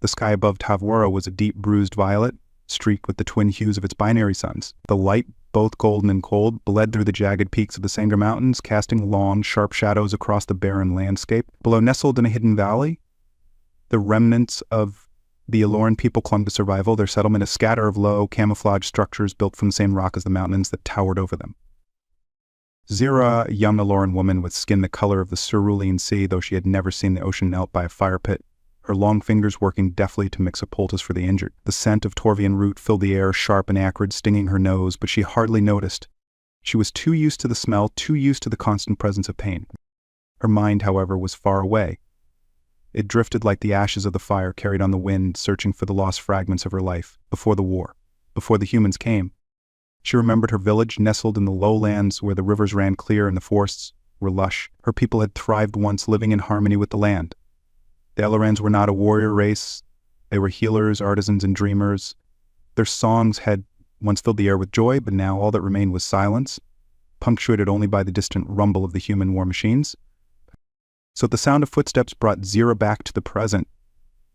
The sky above Tavora was a deep bruised violet, streaked with the twin hues of its binary suns. The light, both golden and cold, bled through the jagged peaks of the Sanger Mountains, casting long, sharp shadows across the barren landscape. Below, nestled in a hidden valley, the remnants of the Aloran people clung to survival, their settlement a scatter of low, camouflaged structures built from the same rock as the mountains that towered over them. Zira, a young Aloran woman with skin the color of the cerulean sea, though she had never seen the ocean knelt by a fire pit, her long fingers working deftly to mix a poultice for the injured. The scent of Torvian root filled the air, sharp and acrid, stinging her nose, but she hardly noticed. She was too used to the smell, too used to the constant presence of pain. Her mind, however, was far away. It drifted like the ashes of the fire carried on the wind, searching for the lost fragments of her life, before the war, before the humans came. She remembered her village, nestled in the lowlands where the rivers ran clear and the forests were lush. Her people had thrived once, living in harmony with the land. The Elorans were not a warrior race. They were healers, artisans, and dreamers. Their songs had once filled the air with joy, but now all that remained was silence, punctuated only by the distant rumble of the human war machines. So the sound of footsteps brought Zira back to the present.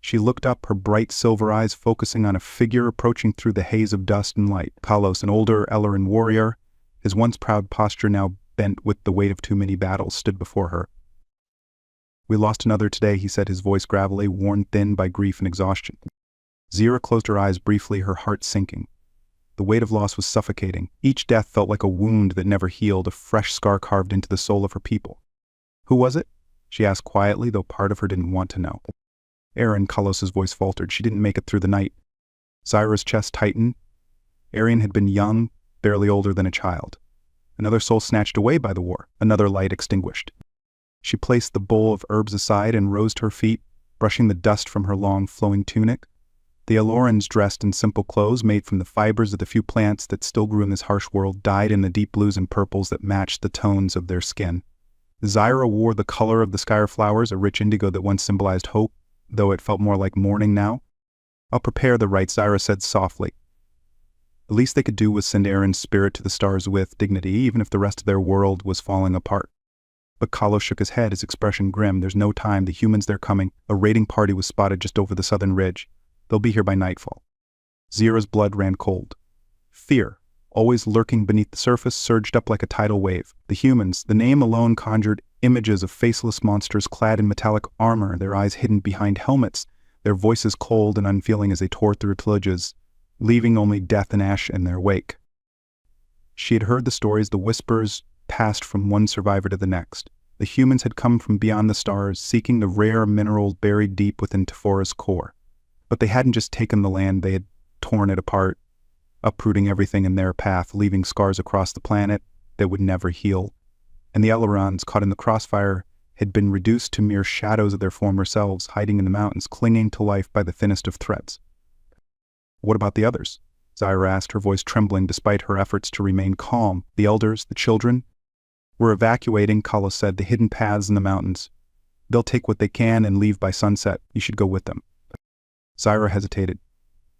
She looked up, her bright silver eyes focusing on a figure approaching through the haze of dust and light. Kalos, an older Eloran warrior, his once proud posture now bent with the weight of too many battles, stood before her. "We lost another today," he said, his voice gravelly, worn thin by grief and exhaustion. Zira closed her eyes briefly, her heart sinking. The weight of loss was suffocating. Each death felt like a wound that never healed, a fresh scar carved into the soul of her people. "Who was it?" she asked quietly, though part of her didn't want to know. Aaron, Kalos's voice faltered. She didn't make it through the night. Zyra's chest tightened. Arian had been young, barely older than a child. Another soul snatched away by the war, another light extinguished. She placed the bowl of herbs aside and rose to her feet, brushing the dust from her long, flowing tunic. The Elorans, dressed in simple clothes made from the fibers of the few plants that still grew in this harsh world, dyed in the deep blues and purples that matched the tones of their skin. Zyra wore the color of the sky flowers, a rich indigo that once symbolized hope, though it felt more like mourning now. "I'll prepare the rites," Zyra said softly. The least they could do was send Aaron's spirit to the stars with dignity, even if the rest of their world was falling apart. But Kalos shook his head, his expression grim. "There's no time. The humans, they're coming. A raiding party was spotted just over the southern ridge. They'll be here by nightfall." Zira's blood ran cold. Fear, always lurking beneath the surface, surged up like a tidal wave. The humans, the name alone conjured images of faceless monsters clad in metallic armor, their eyes hidden behind helmets, their voices cold and unfeeling as they tore through villages, leaving only death and ash in their wake. She had heard the stories, the whispers passed from one survivor to the next. The humans had come from beyond the stars, seeking the rare minerals buried deep within Tafora's core. But they hadn't just taken the land, they had torn it apart, uprooting everything in their path, leaving scars across the planet that would never heal. And the Elorans, caught in the crossfire, had been reduced to mere shadows of their former selves, hiding in the mountains, clinging to life by the thinnest of threads. "What about the others?" Zyra asked, her voice trembling despite her efforts to remain calm. "The elders, the children?" "We're evacuating," Kalos said, "the hidden paths in the mountains. They'll take what they can and leave by sunset. You should go with them." Zyra hesitated.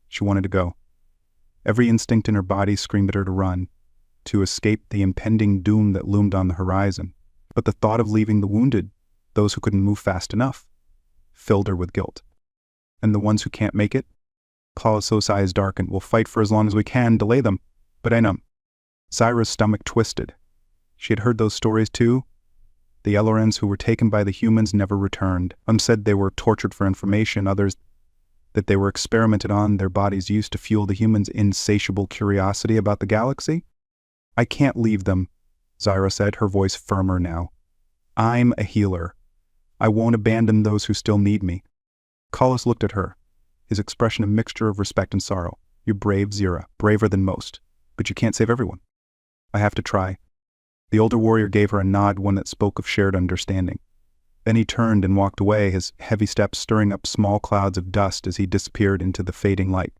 She wanted to go. Every instinct in her body screamed at her to run, to escape the impending doom that loomed on the horizon. But the thought of leaving the wounded, those who couldn't move fast enough, filled her with guilt. "And the ones who can't make it?" Kalos' eyes darkened. "We'll fight for as long as we can, delay them. But I know." Zyra's stomach twisted. She had heard those stories too. The Elorans who were taken by the humans never returned. Some said they were tortured for information, others that they were experimented on, their bodies used to fuel the humans' insatiable curiosity about the galaxy. "I can't leave them," Zyra said, her voice firmer now. "I'm a healer. I won't abandon those who still need me." Kalos looked at her, his expression a mixture of respect and sorrow. "You're brave, Zyra, braver than most, but you can't save everyone." "I have to try." The older warrior gave her a nod, one that spoke of shared understanding. Then he turned and walked away, his heavy steps stirring up small clouds of dust as he disappeared into the fading light.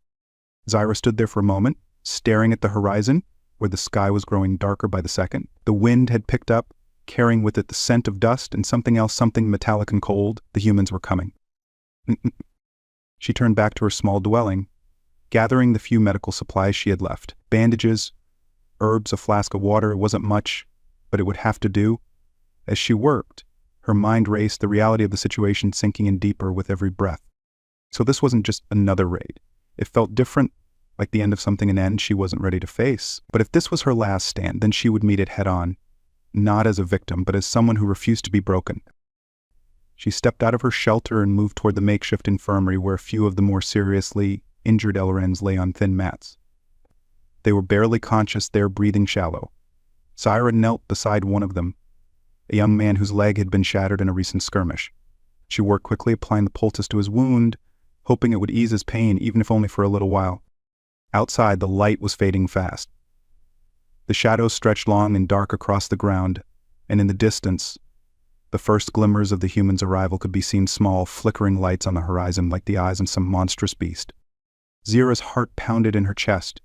Zyra stood there for a moment, staring at the horizon, where the sky was growing darker by the second. The wind had picked up, carrying with it the scent of dust and something else, something metallic and cold. The humans were coming. She turned back to her small dwelling, gathering the few medical supplies she had left. Bandages, herbs, a flask of water. It wasn't much, but it would have to do. As she worked, her mind raced, the reality of the situation sinking in deeper with every breath. So this wasn't just another raid. It felt different, like the end of something, an end she wasn't ready to face. But if this was her last stand, then she would meet it head-on, not as a victim, but as someone who refused to be broken. She stepped out of her shelter and moved toward the makeshift infirmary where a few of the more seriously injured Elrens lay on thin mats. They were barely conscious there, breathing shallow. Zyra knelt beside one of them, a young man whose leg had been shattered in a recent skirmish. She worked quickly, applying the poultice to his wound, hoping it would ease his pain, even if only for a little while. Outside, the light was fading fast. The shadows stretched long and dark across the ground, and in the distance, the first glimmers of the humans' arrival could be seen, small, flickering lights on the horizon like the eyes of some monstrous beast. Zyra's heart pounded in her chest.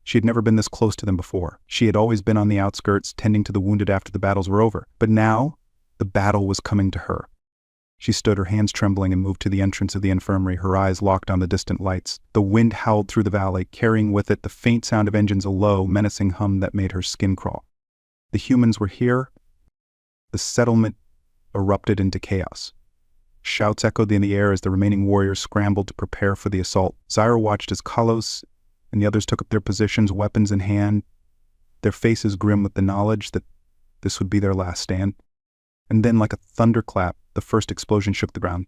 She had never been this close to them before. She had always been on the outskirts, tending to the wounded after the battles were over. But now, the battle was coming to her. She stood, her hands trembling, and moved to the entrance of the infirmary, her eyes locked on the distant lights. The wind howled through the valley, carrying with it the faint sound of engines, a low, menacing hum that made her skin crawl. The humans were here. The settlement erupted into chaos. Shouts echoed in the air as the remaining warriors scrambled to prepare for the assault. Zyra watched as Kalos and the others took up their positions, weapons in hand, their faces grim with the knowledge that this would be their last stand. And then, like a thunderclap, the first explosion shook the ground.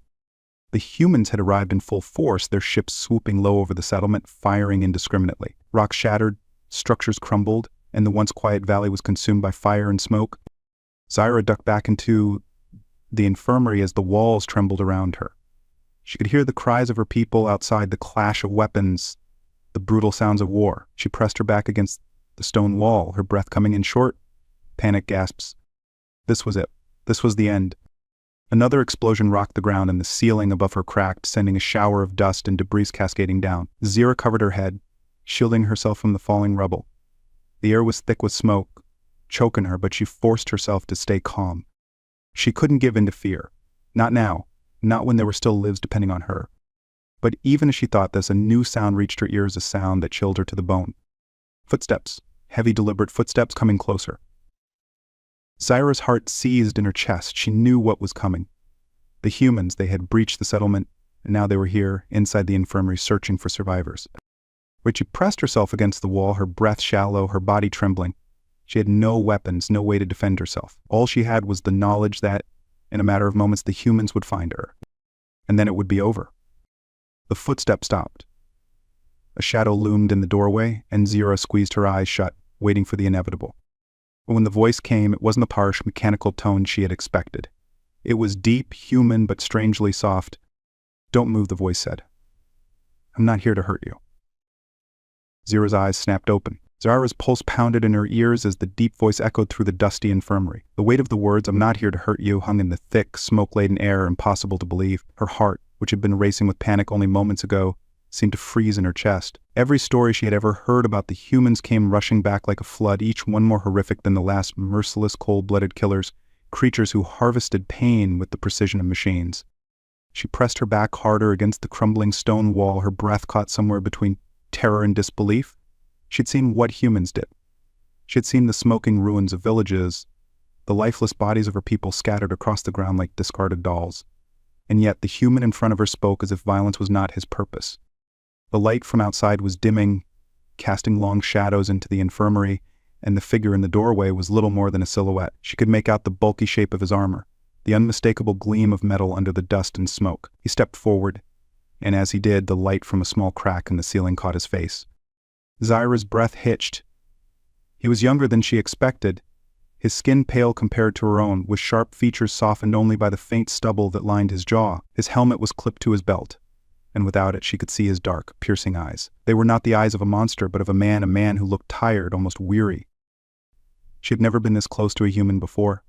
The humans had arrived in full force, their ships swooping low over the settlement, firing indiscriminately. Rocks shattered, structures crumbled, and the once quiet valley was consumed by fire and smoke. Zyra ducked back into the infirmary as the walls trembled around her. She could hear the cries of her people outside, the clash of weapons, the brutal sounds of war. She pressed her back against the stone wall, her breath coming in short, panic gasps. This was it. This was the end. Another explosion rocked the ground and the ceiling above her cracked, sending a shower of dust and debris cascading down. Zyra covered her head, shielding herself from the falling rubble. The air was thick with smoke, choking her, but she forced herself to stay calm. She couldn't give in to fear. Not now. Not when there were still lives depending on her. But even as she thought this, a new sound reached her ears, a sound that chilled her to the bone. Footsteps. Heavy, deliberate footsteps coming closer. Zyra's heart seized in her chest. She knew what was coming. The humans, they had breached the settlement, and now they were here, inside the infirmary, searching for survivors. When she pressed herself against the wall, her breath shallow, her body trembling. She had no weapons, no way to defend herself. All she had was the knowledge that, in a matter of moments, the humans would find her. And then it would be over. The footsteps stopped. A shadow loomed in the doorway, and Zyra squeezed her eyes shut, waiting for the inevitable. But when the voice came, it wasn't the harsh, mechanical tone she had expected. It was deep, human, but strangely soft. "Don't move," the voice said. "I'm not here to hurt you." Zyra's eyes snapped open. Zyra's pulse pounded in her ears as the deep voice echoed through the dusty infirmary. The weight of the words, "I'm not here to hurt you," hung in the thick, smoke-laden air, impossible to believe. Her heart, which had been racing with panic only moments ago, seemed to freeze in her chest. Every story she had ever heard about the humans came rushing back like a flood, each one more horrific than the last, merciless, cold-blooded killers, creatures who harvested pain with the precision of machines. She pressed her back harder against the crumbling stone wall, her breath caught somewhere between terror and disbelief. She'd seen what humans did. She had seen the smoking ruins of villages, the lifeless bodies of her people scattered across the ground like discarded dolls. And yet the human in front of her spoke as if violence was not his purpose. The light from outside was dimming, casting long shadows into the infirmary, and the figure in the doorway was little more than a silhouette. She could make out the bulky shape of his armor, the unmistakable gleam of metal under the dust and smoke. He stepped forward, and as he did, the light from a small crack in the ceiling caught his face. Zyra's breath hitched. He was younger than she expected, his skin pale compared to her own, with sharp features softened only by the faint stubble that lined his jaw. His helmet was clipped to his belt, and without it she could see his dark, piercing eyes. They were not the eyes of a monster, but of a man who looked tired, almost weary. She had never been this close to a human before.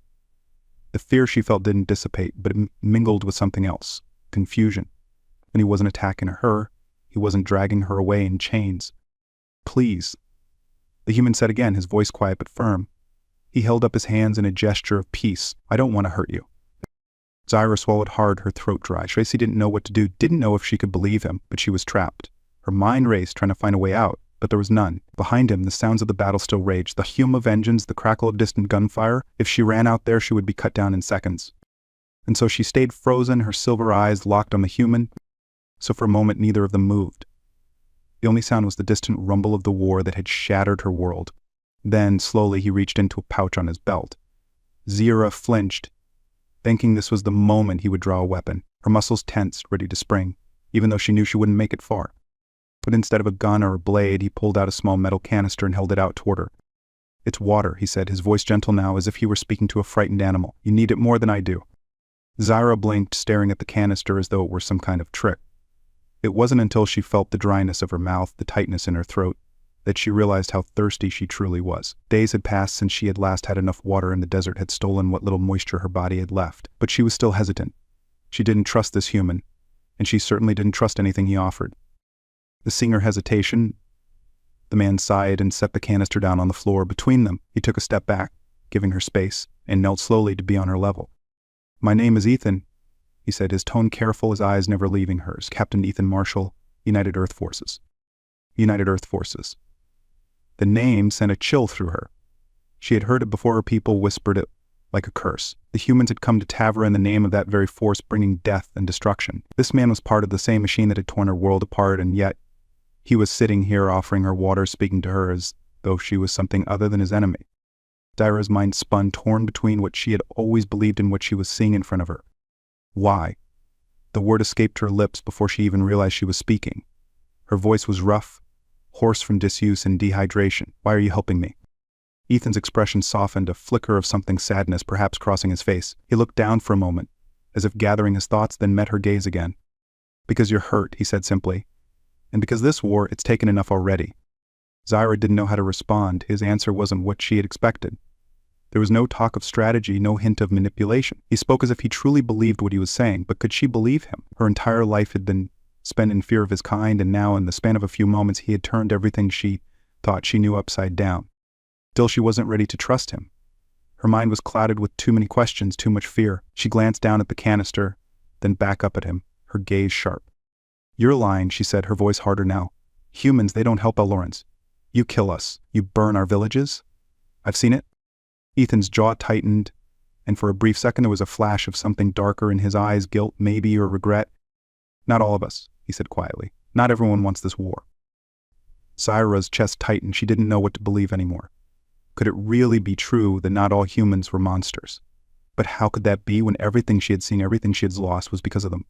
The fear she felt didn't dissipate, but it mingled with something else, confusion. And he wasn't attacking her, he wasn't dragging her away in chains. "Please," the human said again, his voice quiet but firm. He held up his hands in a gesture of peace. "I don't want to hurt you." Zyra swallowed hard, her throat dry. Tracy didn't know what to do, didn't know if she could believe him, but she was trapped. Her mind raced, trying to find a way out, but there was none. Behind him, the sounds of the battle still raged, the hum of engines, the crackle of distant gunfire. If she ran out there, she would be cut down in seconds. And so she stayed frozen, her silver eyes locked on the human. so for a moment neither of them moved. The only sound was the distant rumble of the war that had shattered her world. Then, slowly, he reached into a pouch on his belt. Zira flinched, thinking this was the moment he would draw a weapon. Her muscles tensed, ready to spring, even though she knew she wouldn't make it far. But instead of a gun or a blade, he pulled out a small metal canister and held it out toward her. "It's water," he said, his voice gentle now, as if he were speaking to a frightened animal. "You need it more than I do." Zira blinked, staring at the canister as though it were some kind of trick. It wasn't until she felt the dryness of her mouth, the tightness in her throat, that she realized how thirsty she truly was. Days had passed since she had last had enough water, and the desert had stolen what little moisture her body had left. But she was still hesitant. She didn't trust this human, and she certainly didn't trust anything he offered. Seeing her hesitation, the man sighed and set the canister down on the floor between them. He took a step back, giving her space, and knelt slowly to be on her level. "My name is Ethan," he said, his tone careful, his eyes never leaving hers. "Captain Ethan Marshall, United Earth Forces." United Earth Forces. The name sent a chill through her. She had heard it before her people whispered it like a curse. The humans had come to Tavra in the name of that very force, bringing death and destruction. This man was part of the same machine that had torn her world apart, and yet he was sitting here offering her water, speaking to her as though she was something other than his enemy. Zira's mind spun, torn between what she had always believed and what she was seeing in front of her. "Why?" The word escaped her lips before she even realized she was speaking. Her voice was rough, hoarse from disuse and dehydration. "Why are you helping me?" Ethan's expression softened, a flicker of something sadness perhaps crossing his face. He looked down for a moment, as if gathering his thoughts, then met her gaze again. "Because you're hurt," he said simply. "And because this war, it's taken enough already." Zira didn't know how to respond. His answer wasn't what she had expected. There was no talk of strategy, no hint of manipulation. He spoke as if he truly believed what he was saying, but could she believe him? Her entire life had been spent in fear of his kind, and now, in the span of a few moments, he had turned everything she thought she knew upside down. Still, she wasn't ready to trust him. Her mind was clouded with too many questions, too much fear. She glanced down at the canister, then back up at him, her gaze sharp. "You're lying," she said, her voice harder now. "Humans, they don't help Elorans. You kill us. You burn our villages. I've seen it." Ethan's jaw tightened, and for a brief second there was a flash of something darker in his eyes, guilt maybe, or regret. "Not all of us," he said quietly. "Not everyone wants this war." Zira's chest tightened. She didn't know what to believe anymore. Could it really be true that not all humans were monsters? But how could that be when everything she had seen, everything she had lost, was because of them?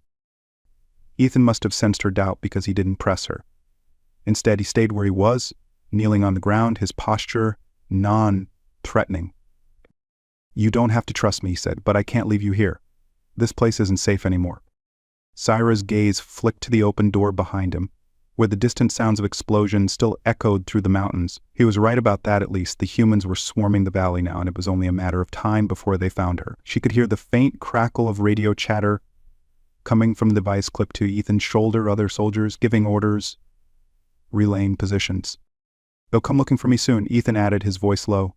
Ethan must have sensed her doubt because he didn't press her. Instead, he stayed where he was, kneeling on the ground, his posture non-threatening. "You don't have to trust me," he said, "but I can't leave you here. This place isn't safe anymore." Zira's gaze flicked to the open door behind him, where the distant sounds of explosions still echoed through the mountains. He was right about that, at least. The humans were swarming the valley now, and it was only a matter of time before they found her. She could hear the faint crackle of radio chatter coming from the device clipped to Ethan's shoulder, other soldiers giving orders, relaying positions. "They'll come looking for me soon," Ethan added, his voice low.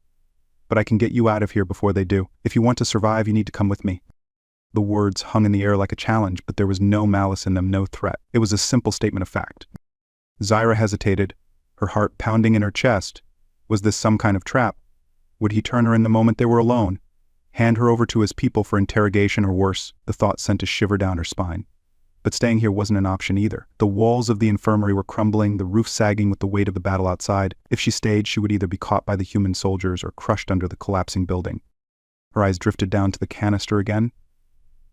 "But I can get you out of here before they do. If you want to survive, you need to come with me." The words hung in the air like a challenge, but there was no malice in them, no threat. It was a simple statement of fact. Zira hesitated, her heart pounding in her chest. Was this some kind of trap? Would he turn her in the moment they were alone? Hand her over to his people for interrogation, or worse? The thought sent a shiver down her spine. But staying here wasn't an option either. The walls of the infirmary were crumbling, the roof sagging with the weight of the battle outside. If she stayed, she would either be caught by the human soldiers or crushed under the collapsing building. Her eyes drifted down to the canister again.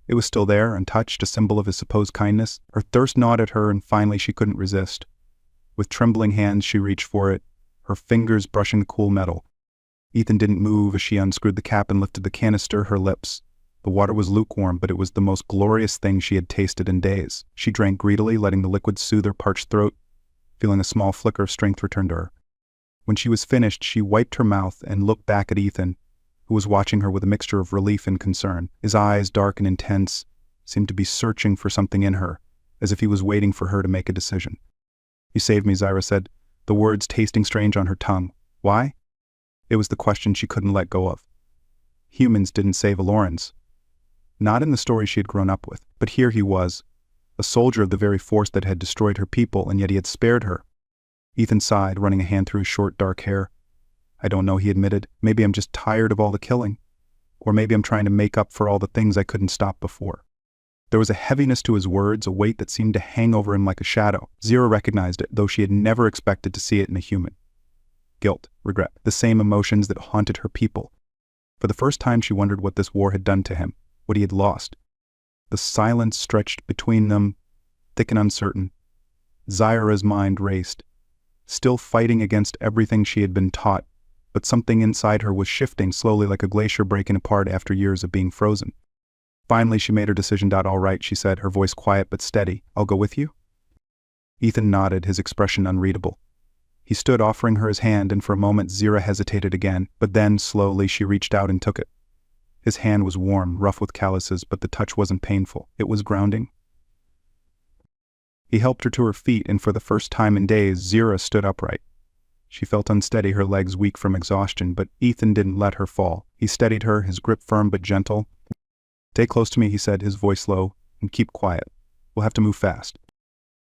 It was still there, untouched, a symbol of his supposed kindness. Her thirst gnawed at her, and finally she couldn't resist. With trembling hands, she reached for it, her fingers brushing the cool metal. Ethan didn't move as she unscrewed the cap and lifted the canister, her lips. The water was lukewarm, but it was the most glorious thing she had tasted in days. She drank greedily, letting the liquid soothe her parched throat, feeling a small flicker of strength return to her. When she was finished, she wiped her mouth and looked back at Ethan, who was watching her with a mixture of relief and concern. His eyes, dark and intense, seemed to be searching for something in her, as if he was waiting for her to make a decision. "You saved me," Zira said, the words tasting strange on her tongue. Why? It was the question she couldn't let go of. Humans didn't save Elorans. Not in the story she had grown up with, but here he was, a soldier of the very force that had destroyed her people, and yet he had spared her. Ethan sighed, running a hand through his short, dark hair. "I don't know," he admitted. "Maybe I'm just tired of all the killing. Or maybe I'm trying to make up for all the things I couldn't stop before." There was a heaviness to his words, a weight that seemed to hang over him like a shadow. Zira recognized it, though she had never expected to see it in a human. Guilt, regret, the same emotions that haunted her people. For the first time she wondered what this war had done to him, what he had lost. The silence stretched between them, thick and uncertain. Zyra's mind raced, still fighting against everything she had been taught, but something inside her was shifting slowly like a glacier breaking apart after years of being frozen. Finally, she made her decision. All right, she said, her voice quiet but steady. I'll go with you? Ethan nodded, his expression unreadable. He stood offering her his hand, and for a moment Zira hesitated again, but then, slowly, she reached out and took it. His hand was warm, rough with calluses, but the touch wasn't painful. It was grounding. He helped her to her feet, and for the first time in days, Zira stood upright. She felt unsteady, her legs weak from exhaustion, but Ethan didn't let her fall. He steadied her, his grip firm but gentle. Stay close to me, he said, his voice low, and keep quiet. We'll have to move fast.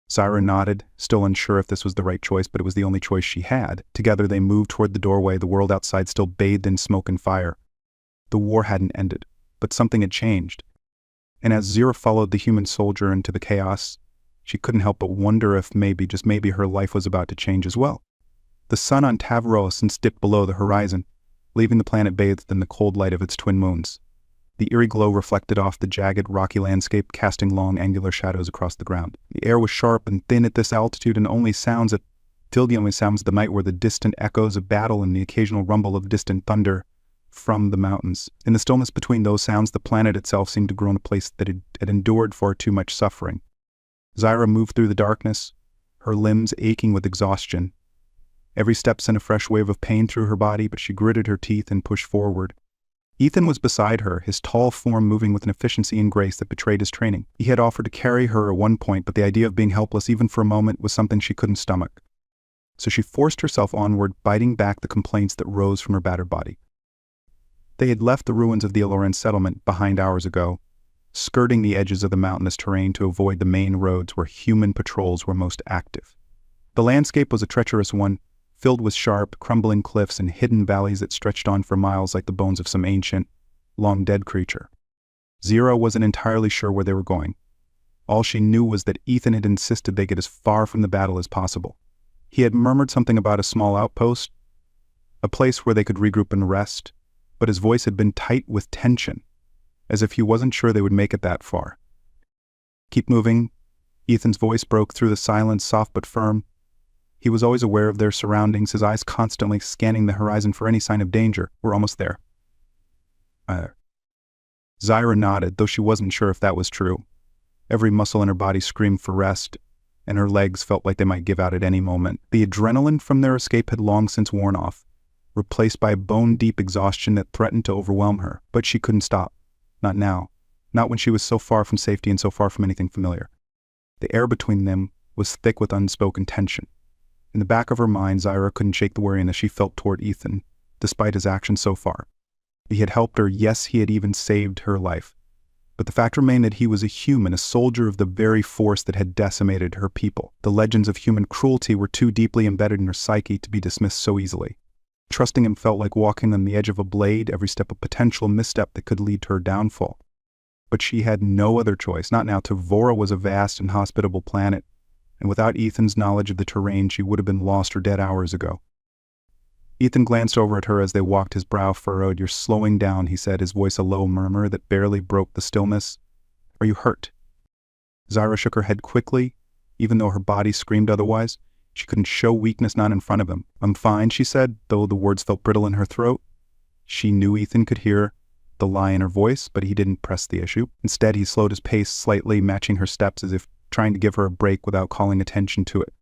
Zyra nodded, still unsure if this was the right choice, but it was the only choice she had. Together they moved toward the doorway, the world outside still bathed in smoke and fire. The war hadn't ended, but something had changed. And as Zira followed the human soldier into the chaos, she couldn't help but wonder if maybe, just maybe, her life was about to change as well. The sun on Tavroa since dipped below the horizon, leaving the planet bathed in the cold light of its twin moons. The eerie glow reflected off the jagged, rocky landscape, casting long, angular shadows across the ground. The air was sharp and thin at this altitude, and the only sounds of the night were the distant echoes of battle and the occasional rumble of distant thunder from the mountains. In the stillness between those sounds, the planet itself seemed to grow in a place that had endured far too much suffering. Zyra moved through the darkness, her limbs aching with exhaustion. Every step sent a fresh wave of pain through her body, but she gritted her teeth and pushed forward. Ethan was beside her, his tall form moving with an efficiency and grace that betrayed his training. He had offered to carry her at one point, but the idea of being helpless even for a moment was something she couldn't stomach. So she forced herself onward, biting back the complaints that rose from her battered body. They had left the ruins of the Aloran settlement behind hours ago, skirting the edges of the mountainous terrain to avoid the main roads where human patrols were most active. The landscape was a treacherous one, filled with sharp, crumbling cliffs and hidden valleys that stretched on for miles like the bones of some ancient, long-dead creature. Zira wasn't entirely sure where they were going. All she knew was that Ethan had insisted they get as far from the battle as possible. He had murmured something about a small outpost, a place where they could regroup and rest, but his voice had been tight with tension, as if he wasn't sure they would make it that far. Keep moving. Ethan's voice broke through the silence, soft but firm. He was always aware of their surroundings, his eyes constantly scanning the horizon for any sign of danger. We're almost there. Zyra nodded, though she wasn't sure if that was true. Every muscle in her body screamed for rest, and her legs felt like they might give out at any moment. The adrenaline from their escape had long since worn off, replaced by a bone-deep exhaustion that threatened to overwhelm her. But she couldn't stop. Not now. Not when she was so far from safety and so far from anything familiar. The air between them was thick with unspoken tension. In the back of her mind, Zyra couldn't shake the worriness she felt toward Ethan, despite his actions so far. He had helped her, yes, he had even saved her life. But the fact remained that he was a human, a soldier of the very force that had decimated her people. The legends of human cruelty were too deeply embedded in her psyche to be dismissed so easily. Trusting him felt like walking on the edge of a blade, every step a potential misstep that could lead to her downfall. But she had no other choice, not now. Tavora was a vast and hospitable planet, and without Ethan's knowledge of the terrain, she would have been lost or dead hours ago. Ethan glanced over at her as they walked, his brow furrowed. You're slowing down, he said, his voice a low murmur that barely broke the stillness. Are you hurt? Zyra shook her head quickly, even though her body screamed otherwise. She couldn't show weakness, not in front of him. I'm fine, she said, though the words felt brittle in her throat. She knew Ethan could hear the lie in her voice, but he didn't press the issue. Instead, he slowed his pace slightly, matching her steps as if trying to give her a break without calling attention to it.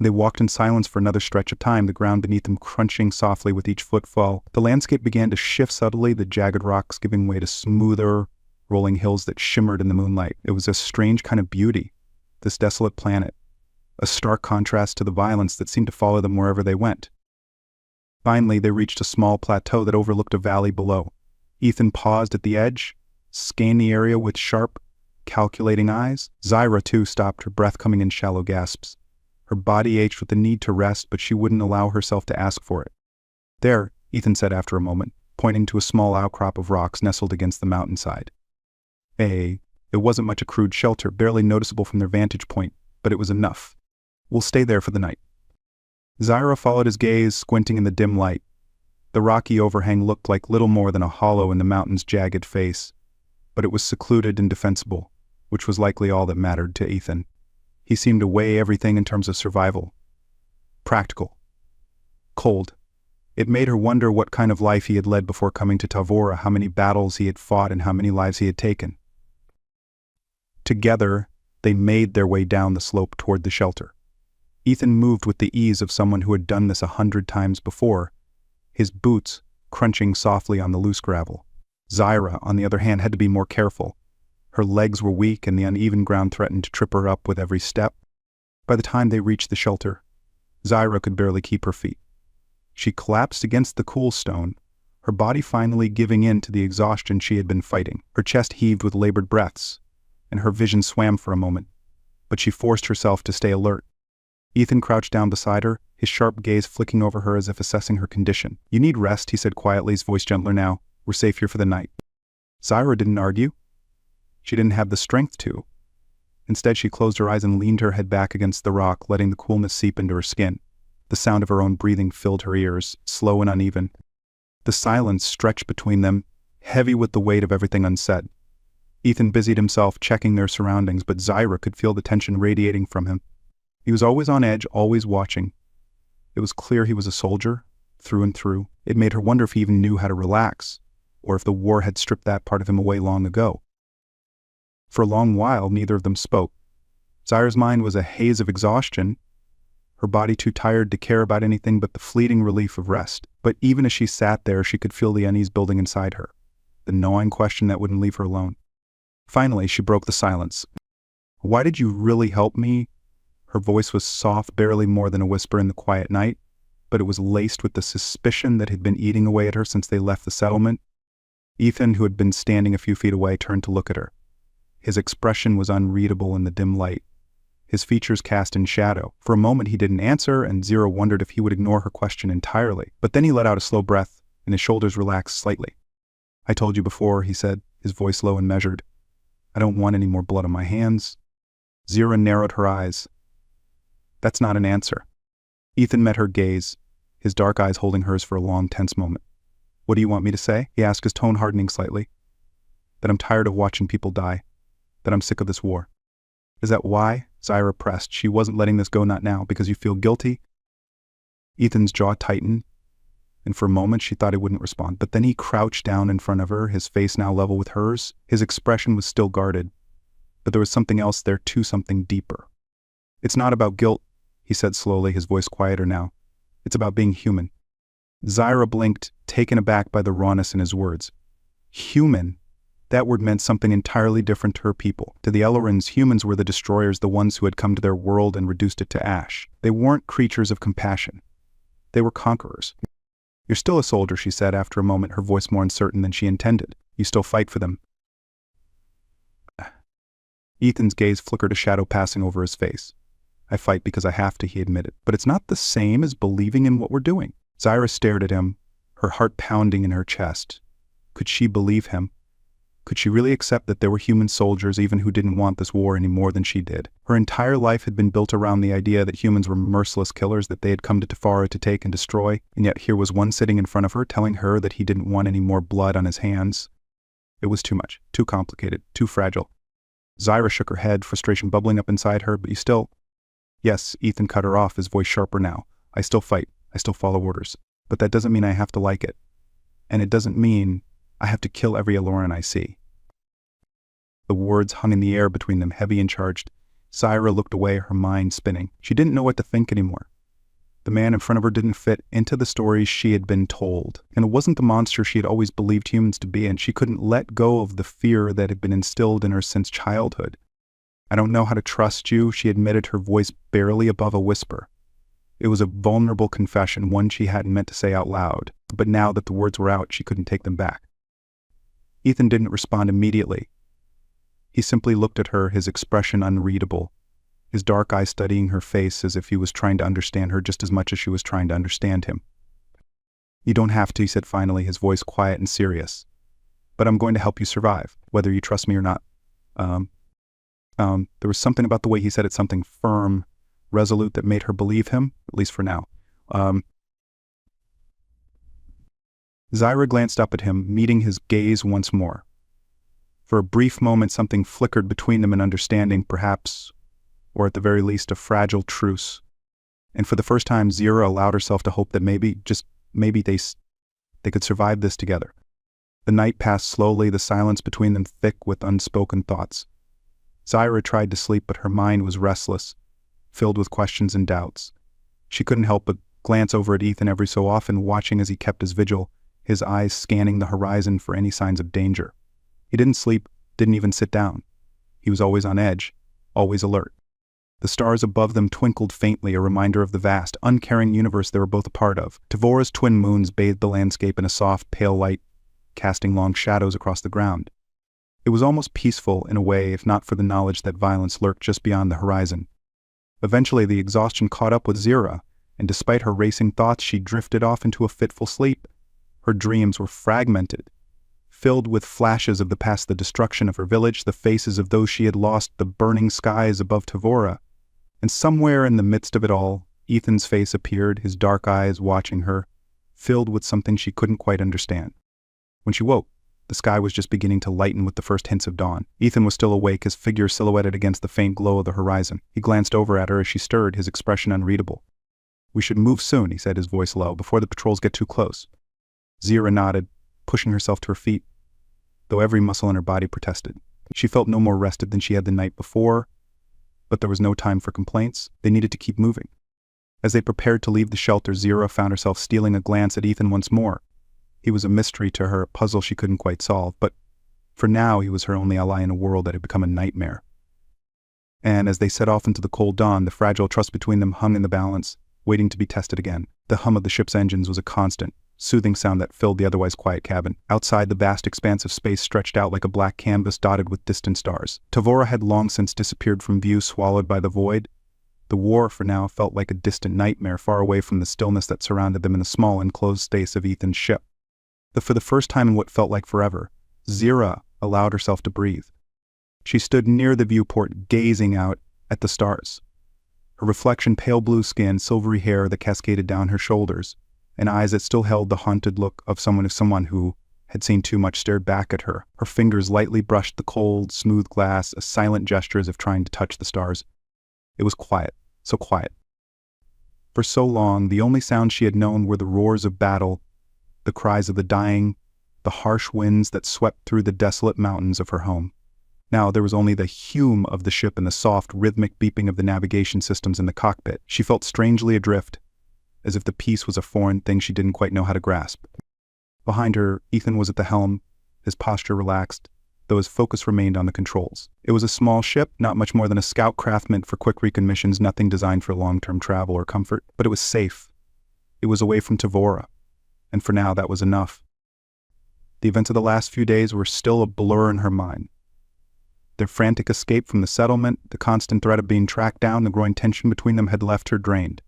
They walked in silence for another stretch of time, the ground beneath them crunching softly with each footfall. The landscape began to shift subtly, the jagged rocks giving way to smoother, rolling hills that shimmered in the moonlight. It was a strange kind of beauty, this desolate planet, a stark contrast to the violence that seemed to follow them wherever they went. Finally, they reached a small plateau that overlooked a valley below. Ethan paused at the edge, scanned the area with sharp, calculating eyes. Zyra, too, stopped, her breath coming in shallow gasps. Her body ached with the need to rest, but she wouldn't allow herself to ask for it. There, Ethan said after a moment, pointing to a small outcrop of rocks nestled against the mountainside. It It wasn't much a crude shelter, barely noticeable from their vantage point, but it was enough. We'll stay there for the night. Zyra followed his gaze, squinting in the dim light. The rocky overhang looked like little more than a hollow in the mountain's jagged face, but it was secluded and defensible, which was likely all that mattered to Ethan. He seemed to weigh everything in terms of survival. Practical. Cold. It made her wonder what kind of life he had led before coming to Tavora, how many battles he had fought and how many lives he had taken. Together, they made their way down the slope toward the shelter. Ethan moved with the ease of someone who had done this 100 times before, his boots crunching softly on the loose gravel. Zyra, on the other hand, had to be more careful. Her legs were weak and the uneven ground threatened to trip her up with every step. By the time they reached the shelter, Zyra could barely keep her feet. She collapsed against the cool stone, her body finally giving in to the exhaustion she had been fighting. Her chest heaved with labored breaths, and her vision swam for a moment, but she forced herself to stay alert. Ethan crouched down beside her, his sharp gaze flicking over her as if assessing her condition. "You need rest," he said quietly, his voice gentler now. "We're safe here for the night." Zyra didn't argue. She didn't have the strength to. Instead, she closed her eyes and leaned her head back against the rock, letting the coolness seep into her skin. The sound of her own breathing filled her ears, slow and uneven. The silence stretched between them, heavy with the weight of everything unsaid. Ethan busied himself checking their surroundings, but Zyra could feel the tension radiating from him. He was always on edge, always watching. It was clear he was a soldier, through and through. It made her wonder if he even knew how to relax, or if the war had stripped that part of him away long ago. For a long while, neither of them spoke. Zyra's mind was a haze of exhaustion, her body too tired to care about anything but the fleeting relief of rest. But even as she sat there, she could feel the unease building inside her, the gnawing question that wouldn't leave her alone. Finally, she broke the silence. "Why did you really help me?" Her voice was soft, barely more than a whisper in the quiet night, but it was laced with the suspicion that had been eating away at her since they left the settlement. Ethan, who had been standing a few feet away, turned to look at her. His expression was unreadable in the dim light, his features cast in shadow. For a moment he didn't answer, and Zyra wondered if he would ignore her question entirely. But then he let out a slow breath, and his shoulders relaxed slightly. "I told you before," he said, his voice low and measured. "I don't want any more blood on my hands." Zyra narrowed her eyes. "That's not an answer." Ethan met her gaze, his dark eyes holding hers for a long, tense moment. "What do you want me to say?" he asked, his tone hardening slightly. "That I'm tired of watching people die. That I'm sick of this war." "Is that why?" Zyra pressed. "She wasn't letting this go, not now, because you feel guilty?" Ethan's jaw tightened, and for a moment she thought he wouldn't respond. But then he crouched down in front of her, his face now level with hers. His expression was still guarded, but there was something else there too, something deeper. "It's not about guilt," he said slowly, his voice quieter now. "It's about being human." Zyra blinked, taken aback by the rawness in his words. Human? That word meant something entirely different to her people. To the Elorans, humans were the destroyers, the ones who had come to their world and reduced it to ash. They weren't creatures of compassion. They were conquerors. "You're still a soldier," she said after a moment, her voice more uncertain than she intended. "You still fight for them." Ethan's gaze flickered, a shadow passing over his face. "I fight because I have to," he admitted. "But it's not the same as believing in what we're doing." Zyra stared at him, her heart pounding in her chest. Could she believe him? Could she really accept that there were human soldiers even who didn't want this war any more than she did? Her entire life had been built around the idea that humans were merciless killers, that they had come to Tafara to take and destroy, and yet here was one sitting in front of her telling her that he didn't want any more blood on his hands. It was too much, too complicated, too fragile. Zyra shook her head, frustration bubbling up inside her. "But you still—" "Yes," Ethan cut her off, his voice sharper now. "I still fight. I still follow orders. But that doesn't mean I have to like it. And it doesn't mean I have to kill every Eloran I see." The words hung in the air between them, heavy and charged. Zyra looked away, her mind spinning. She didn't know what to think anymore. The man in front of her didn't fit into the stories she had been told. And it wasn't the monster she had always believed humans to be, and she couldn't let go of the fear that had been instilled in her since childhood. "I don't know how to trust you," she admitted, her voice barely above a whisper. It was a vulnerable confession, one she hadn't meant to say out loud. But now that the words were out, she couldn't take them back. Ethan didn't respond immediately. He simply looked at her, his expression unreadable, his dark eyes studying her face as if he was trying to understand her just as much as she was trying to understand him. "You don't have to," he said finally, his voice quiet and serious. "But I'm going to help you survive, whether you trust me or not." Um, there was something about the way he said it, something firm, resolute, that made her believe him, at least for now. Zyra glanced up at him, meeting his gaze once more. For a brief moment, something flickered between them, an understanding, perhaps, or at the very least, a fragile truce. And for the first time, Zyra allowed herself to hope that maybe, just maybe, they could survive this together. The night passed slowly, the silence between them thick with unspoken thoughts. Zyra tried to sleep, but her mind was restless, filled with questions and doubts. She couldn't help but glance over at Ethan every so often, watching as he kept his vigil, his eyes scanning the horizon for any signs of danger. He didn't sleep, didn't even sit down. He was always on edge, always alert. The stars above them twinkled faintly, a reminder of the vast, uncaring universe they were both a part of. Tavora's twin moons bathed the landscape in a soft, pale light, casting long shadows across the ground. It was almost peaceful in a way, if not for the knowledge that violence lurked just beyond the horizon. Eventually, the exhaustion caught up with Zyra, and despite her racing thoughts, she drifted off into a fitful sleep. Her dreams were fragmented, filled with flashes of the past, the destruction of her village, the faces of those she had lost, the burning skies above Tavora. And somewhere in the midst of it all, Ethan's face appeared, his dark eyes watching her, filled with something she couldn't quite understand. When she woke, the sky was just beginning to lighten with the first hints of dawn. Ethan was still awake, his figure silhouetted against the faint glow of the horizon. He glanced over at her as she stirred, his expression unreadable. "We should move soon," he said, his voice low, "before the patrols get too close." Zyra nodded, pushing herself to her feet, though every muscle in her body protested. She felt no more rested than she had the night before, but there was no time for complaints. They needed to keep moving. As they prepared to leave the shelter, Zyra found herself stealing a glance at Ethan once more. He was a mystery to her, a puzzle she couldn't quite solve, but for now he was her only ally in a world that had become a nightmare. And as they set off into the cold dawn, the fragile trust between them hung in the balance, waiting to be tested again. The hum of the ship's engines was a constant, soothing sound that filled the otherwise quiet cabin. Outside, the vast expanse of space stretched out like a black canvas dotted with distant stars. Tavora had long since disappeared from view, swallowed by the void. The war, for now, felt like a distant nightmare, far away from the stillness that surrounded them in the small enclosed space of Ethan's ship. For the first time in what felt like forever, Zyra allowed herself to breathe. She stood near the viewport, gazing out at the stars. Her reflection, pale blue skin, silvery hair that cascaded down her shoulders, and eyes that still held the haunted look of someone who had seen too much, stared back at her. Her fingers lightly brushed the cold, smooth glass, a silent gesture as if trying to touch the stars. It was quiet, so quiet. For so long, the only sounds she had known were the roars of battle, the cries of the dying, the harsh winds that swept through the desolate mountains of her home. Now there was only the hum of the ship and the soft, rhythmic beeping of the navigation systems in the cockpit. She felt strangely adrift, as if the peace was a foreign thing she didn't quite know how to grasp. Behind her, Ethan was at the helm, his posture relaxed, though his focus remained on the controls. It was a small ship, not much more than a scout craft meant for quick recon missions, nothing designed for long-term travel or comfort, but it was safe. It was away from Tavora. And for now, that was enough. The events of the last few days were still a blur in her mind. Their frantic escape from the settlement, the constant threat of being tracked down, the growing tension between them had left her drained.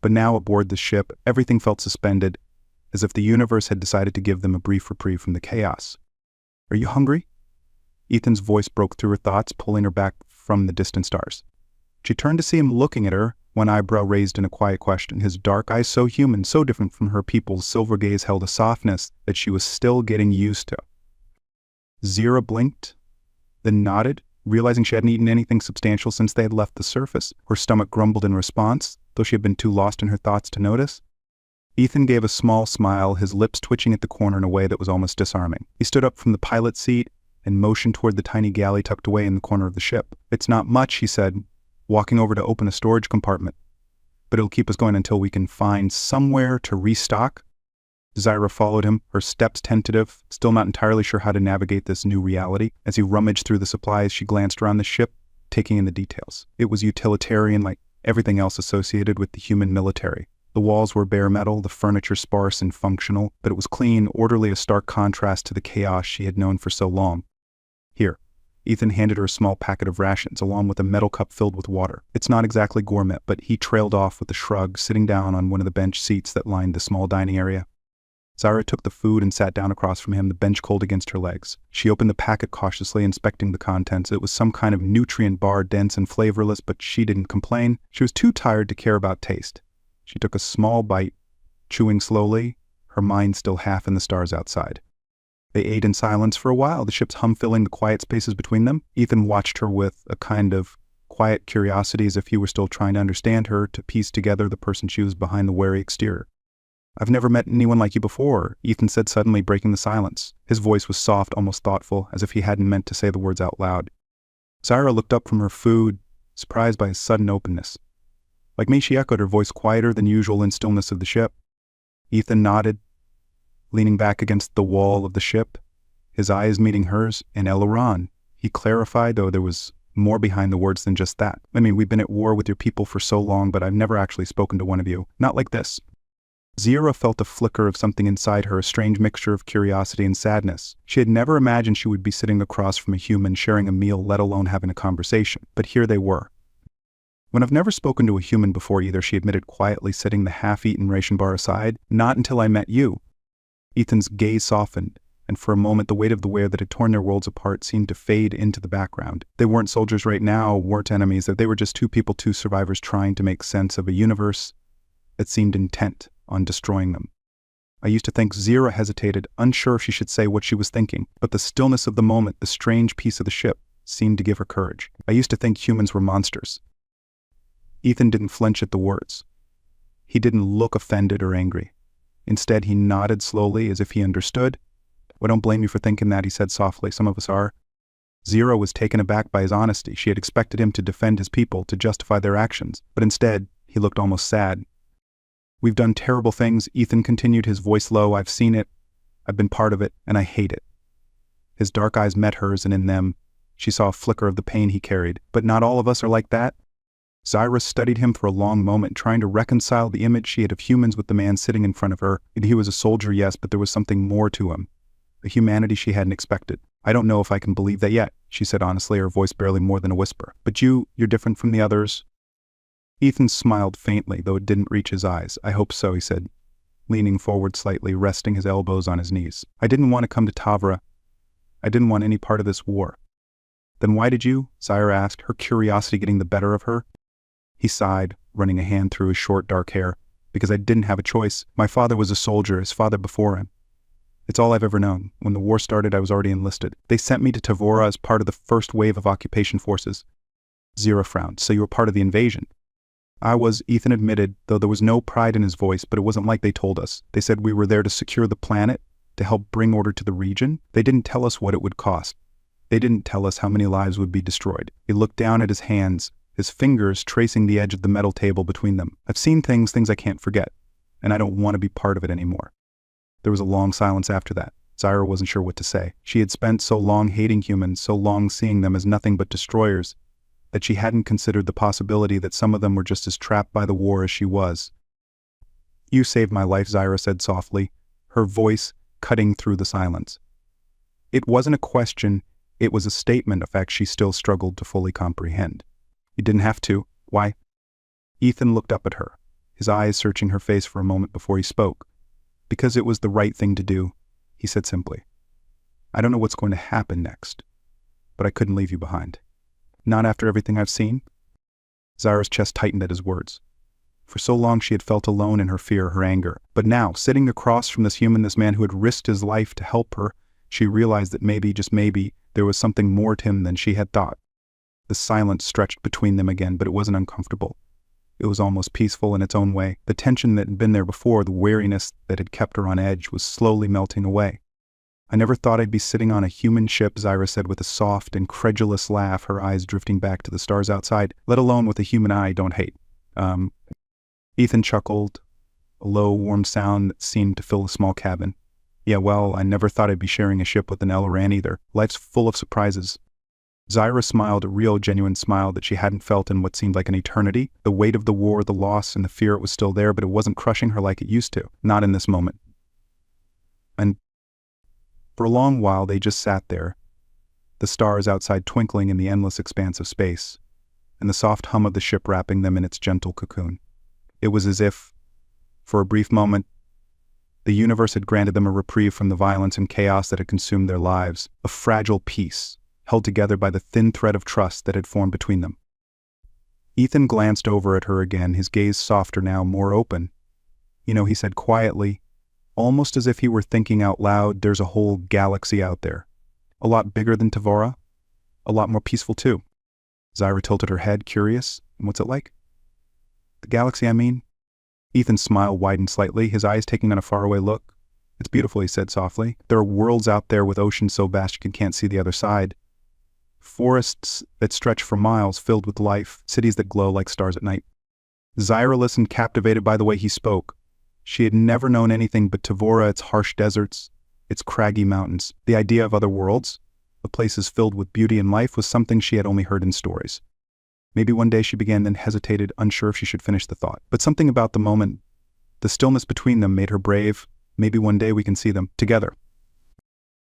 But now aboard the ship, everything felt suspended, as if the universe had decided to give them a brief reprieve from the chaos. "Are you hungry?" Ethan's voice broke through her thoughts, pulling her back from the distant stars. She turned to see him looking at her, one eyebrow raised in a quiet question, his dark eyes so human, so different from her people's silver gaze held a softness that she was still getting used to. Zyra blinked, then nodded, realizing she hadn't eaten anything substantial since they had left the surface. Her stomach grumbled in response, though she had been too lost in her thoughts to notice. Ethan gave a small smile, his lips twitching at the corner in a way that was almost disarming. He stood up from the pilot's seat and motioned toward the tiny galley tucked away in the corner of the ship. "It's not much," he said, walking over to open a storage compartment, "but it'll keep us going until we can find somewhere to restock." Zyra followed him, her steps tentative, still not entirely sure how to navigate this new reality. As he rummaged through the supplies, she glanced around the ship, taking in the details. It was utilitarian like everything else associated with the human military. The walls were bare metal, the furniture sparse and functional, but it was clean, orderly, a stark contrast to the chaos she had known for so long. "Here." Ethan handed her a small packet of rations, along with a metal cup filled with water. "It's not exactly gourmet," but he trailed off with a shrug, sitting down on one of the bench seats that lined the small dining area. Zyra took the food and sat down across from him, the bench cold against her legs. She opened the packet cautiously, inspecting the contents. It was some kind of nutrient bar, dense and flavorless, but she didn't complain. She was too tired to care about taste. She took a small bite, chewing slowly, her mind still half in the stars outside. They ate in silence for a while, the ship's hum filling the quiet spaces between them. Ethan watched her with a kind of quiet curiosity, as if he were still trying to understand her, to piece together the person she was behind the wary exterior. "I've never met anyone like you before," Ethan said, suddenly breaking the silence. His voice was soft, almost thoughtful, as if he hadn't meant to say the words out loud. Zyra looked up from her food, surprised by his sudden openness. "Like me," she echoed, her voice quieter than usual in stillness of the ship. Ethan nodded, leaning back against the wall of the ship, his eyes meeting hers. "And Eleron," he clarified, though there was more behind the words than just that. "I mean, we've been at war with your people for so long, but I've never actually spoken to one of you. Not like this." Zyra felt a flicker of something inside her, a strange mixture of curiosity and sadness. She had never imagined she would be sitting across from a human, sharing a meal, let alone having a conversation. But here they were. "When I've never spoken to a human before either," she admitted quietly, setting the half-eaten ration bar aside. "Not until I met you." Ethan's gaze softened, and for a moment the weight of the wear that had torn their worlds apart seemed to fade into the background. They weren't soldiers right now, weren't enemies, that they were just two people, two survivors trying to make sense of a universe that seemed intent on destroying them. I used to think. Zyra hesitated, unsure if she should say what she was thinking, but the stillness of the moment, the strange peace of the ship, seemed to give her courage. "I used to think humans were monsters." Ethan didn't flinch at the words. He didn't look offended or angry. Instead, he nodded slowly, as if he understood. "I don't blame you for thinking that," he said softly. "Some of us are." Zyra was taken aback by his honesty. She had expected him to defend his people, to justify their actions, but instead, he looked almost sad. "We've done terrible things," Ethan continued, his voice low. "I've seen it. I've been part of it, and I hate it." His dark eyes met hers, and in them, she saw a flicker of the pain he carried. "But not all of us are like that." Zyra studied him for a long moment, trying to reconcile the image she had of humans with the man sitting in front of her. He was a soldier, yes, but there was something more to him, a humanity she hadn't expected. "I don't know if I can believe that yet," she said honestly, her voice barely more than a whisper. "But you're different from the others." Ethan smiled faintly, though it didn't reach his eyes. "I hope so," he said, leaning forward slightly, resting his elbows on his knees. "I didn't want to come to Tavra. I didn't want any part of this war." "Then why did you?" Zyra asked, her curiosity getting the better of her. He sighed, running a hand through his short, dark hair. "Because I didn't have a choice. My father was a soldier, his father before him. It's all I've ever known. When the war started, I was already enlisted. They sent me to Tavora as part of the first wave of occupation forces." Zyra frowned. "So you were part of the invasion?" "I was," Ethan admitted, though there was no pride in his voice, but it wasn't like they told us. "They said we were there to secure the planet, to help bring order to the region. They didn't tell us what it would cost. They didn't tell us how many lives would be destroyed." He looked down at his hands, his fingers tracing the edge of the metal table between them. "I've seen things I can't forget, and I don't want to be part of it anymore." There was a long silence after that. Zyra wasn't sure what to say. She had spent so long hating humans, so long seeing them as nothing but destroyers, that she hadn't considered the possibility that some of them were just as trapped by the war as she was. "You saved my life," Zyra said softly, her voice cutting through the silence. It wasn't a question, it was a statement, a fact she still struggled to fully comprehend. "You didn't have to. Why?" Ethan looked up at her, his eyes searching her face for a moment before he spoke. "Because it was the right thing to do," he said simply. "I don't know what's going to happen next, but I couldn't leave you behind. Not after everything I've seen." Zyra's chest tightened at his words. For so long she had felt alone in her fear, her anger. But now, sitting across from this human, this man who had risked his life to help her, she realized that maybe, just maybe, there was something more to him than she had thought. The silence stretched between them again, but it wasn't uncomfortable. It was almost peaceful in its own way. The tension that had been there before, the weariness that had kept her on edge, was slowly melting away. "I never thought I'd be sitting on a human ship," Zyra said with a soft, incredulous laugh, her eyes drifting back to the stars outside, "let alone with a human I don't hate." Ethan chuckled, a low, warm sound that seemed to fill the small cabin. "Yeah, well, I never thought I'd be sharing a ship with an Elran either. Life's full of surprises." Zyra smiled, a real, genuine smile that she hadn't felt in what seemed like an eternity. The weight of the war, the loss, and the fear, it was still there, but it wasn't crushing her like it used to. Not in this moment. And for a long while, they just sat there, the stars outside twinkling in the endless expanse of space, and the soft hum of the ship wrapping them in its gentle cocoon. It was as if, for a brief moment, The universe had granted them a reprieve from the violence and chaos that had consumed their lives, a fragile peace, held together by the thin thread of trust that had formed between them. Ethan glanced over at her again, his gaze softer now, more open. "You know," he said quietly, almost as if he were thinking out loud, "there's a whole galaxy out there. A lot bigger than Tavora. A lot more peaceful, too." Zyra tilted her head, curious. "And what's it like?" "The galaxy, I mean." Ethan's smile widened slightly, his eyes taking on a faraway look. "It's beautiful," he said softly. "There are worlds out there with oceans so vast you can't see the other side. Forests that stretch for miles filled with life, cities that glow like stars at night." Zyra listened, captivated by the way he spoke. She had never known anything but Tavora, its harsh deserts, its craggy mountains. The idea of other worlds, of places filled with beauty and life, was something she had only heard in stories. Maybe one day, she began, then hesitated, unsure if she should finish the thought. But something about the moment, the stillness between them, made her brave. "Maybe one day we can see them together."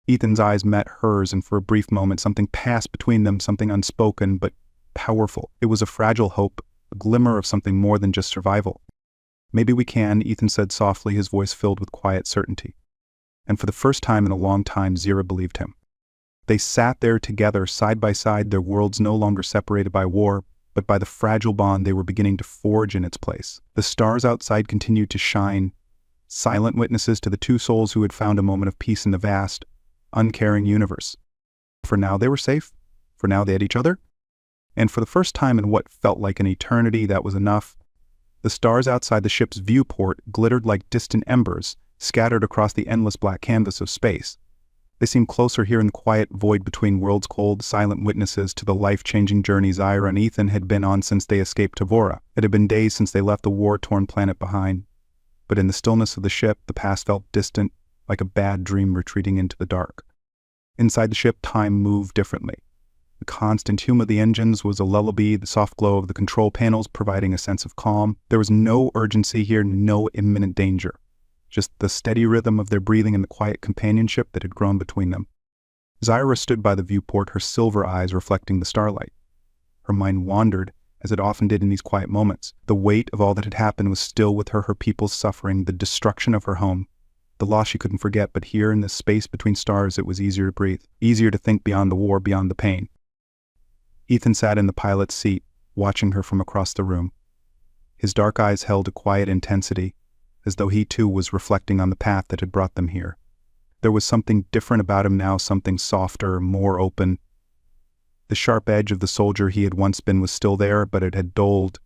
Ethan's eyes met hers, and for a brief moment something passed between them, something unspoken but powerful. It was a fragile hope, a glimmer of something more than just survival. "Maybe we can," Ethan said softly, his voice filled with quiet certainty. And for the first time in a long time, Zyra believed him. They sat there together, side by side, their worlds no longer separated by war, but by the fragile bond they were beginning to forge in its place. The stars outside continued to shine, silent witnesses to the two souls who had found a moment of peace in the vast, uncaring universe. For now they were safe. For now they had each other. And for the first time in what felt like an eternity, that was enough. The stars outside the ship's viewport glittered like distant embers, scattered across the endless black canvas of space. They seemed closer here in the quiet void between worlds, cold, silent witnesses to the life-changing journey Zyra and Ethan had been on since they escaped Tavora. It had been days since they left the war-torn planet behind. But in the stillness of the ship, the past felt distant, like a bad dream retreating into the dark. Inside the ship, time moved differently. The constant hum of the engines was a lullaby, the soft glow of the control panels providing a sense of calm. There was no urgency here, no imminent danger. Just the steady rhythm of their breathing and the quiet companionship that had grown between them. Zyra stood by the viewport, her silver eyes reflecting the starlight. Her mind wandered, as it often did in these quiet moments. The weight of all that had happened was still with her people's suffering, the destruction of her home, the loss she couldn't forget, but here in this space between stars it was easier to breathe, easier to think beyond the war, beyond the pain. Ethan sat in the pilot's seat, watching her from across the room. His dark eyes held a quiet intensity, as though he too was reflecting on the path that had brought them here. There was something different about him now, something softer, more open. The sharp edge of the soldier he had once been was still there, but it had dulled,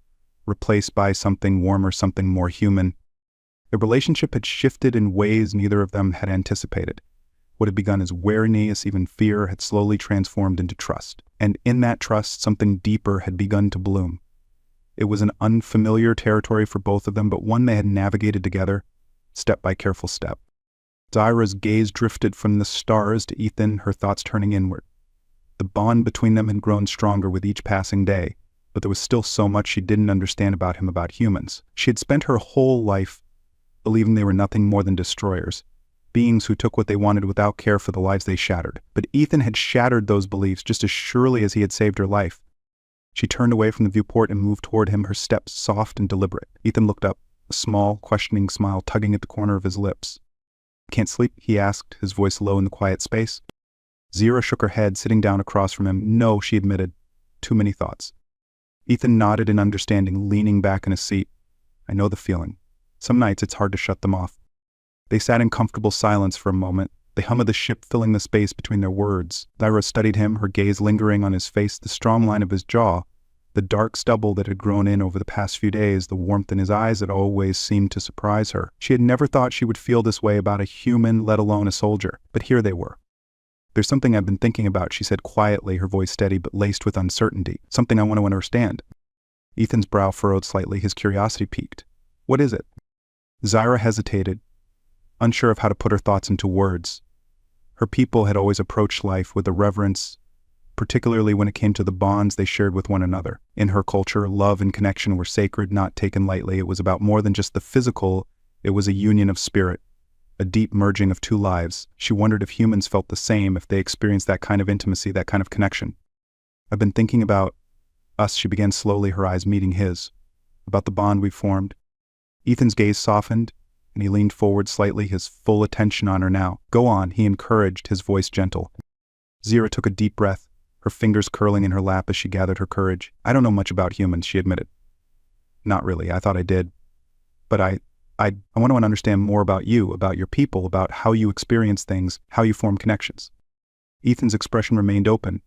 replaced by something warmer, something more human. The relationship had shifted in ways neither of them had anticipated. What had begun as wariness, even fear, had slowly transformed into trust. And in that trust, something deeper had begun to bloom. It was an unfamiliar territory for both of them, but one they had navigated together, step by careful step. Zyra's gaze drifted from the stars to Ethan, her thoughts turning inward. The bond between them had grown stronger with each passing day, but there was still so much she didn't understand about him, about humans. She had spent her whole life believing they were nothing more than destroyers, beings who took what they wanted without care for the lives they shattered. But Ethan had shattered those beliefs just as surely as he had saved her life. She turned away from the viewport and moved toward him, her steps soft and deliberate. Ethan looked up, a small, questioning smile tugging at the corner of his lips. "Can't sleep?" he asked, his voice low in the quiet space. Zyra shook her head, sitting down across from him. "No," she admitted. "Too many thoughts." Ethan nodded in understanding, leaning back in his seat. "I know the feeling. Some nights it's hard to shut them off." They sat in comfortable silence for a moment, the hum of the ship filling the space between their words. Zyra studied him, her gaze lingering on his face, the strong line of his jaw, the dark stubble that had grown in over the past few days, the warmth in his eyes that always seemed to surprise her. She had never thought she would feel this way about a human, let alone a soldier. But here they were. "There's something I've been thinking about," she said quietly, her voice steady but laced with uncertainty. "Something I want to understand." Ethan's brow furrowed slightly, his curiosity piqued. "What is it?" Zyra hesitated, unsure of how to put her thoughts into words. Her people had always approached life with a reverence, particularly when it came to the bonds they shared with one another. In her culture, love and connection were sacred, not taken lightly. It was about more than just the physical, it was a union of spirit, a deep merging of two lives. She wondered if humans felt the same, if they experienced that kind of intimacy, that kind of connection. "I've been thinking about us," she began slowly, her eyes meeting his, "about the bond we formed." Ethan's gaze softened, and he leaned forward slightly, his full attention on her now. "Go on," he encouraged, his voice gentle. Zira took a deep breath, her fingers curling in her lap as she gathered her courage. "I don't know much about humans," she admitted. "Not really, I thought I did. But I want to understand more about you, about your people, about how you experience things, how you form connections." Ethan's expression remained open,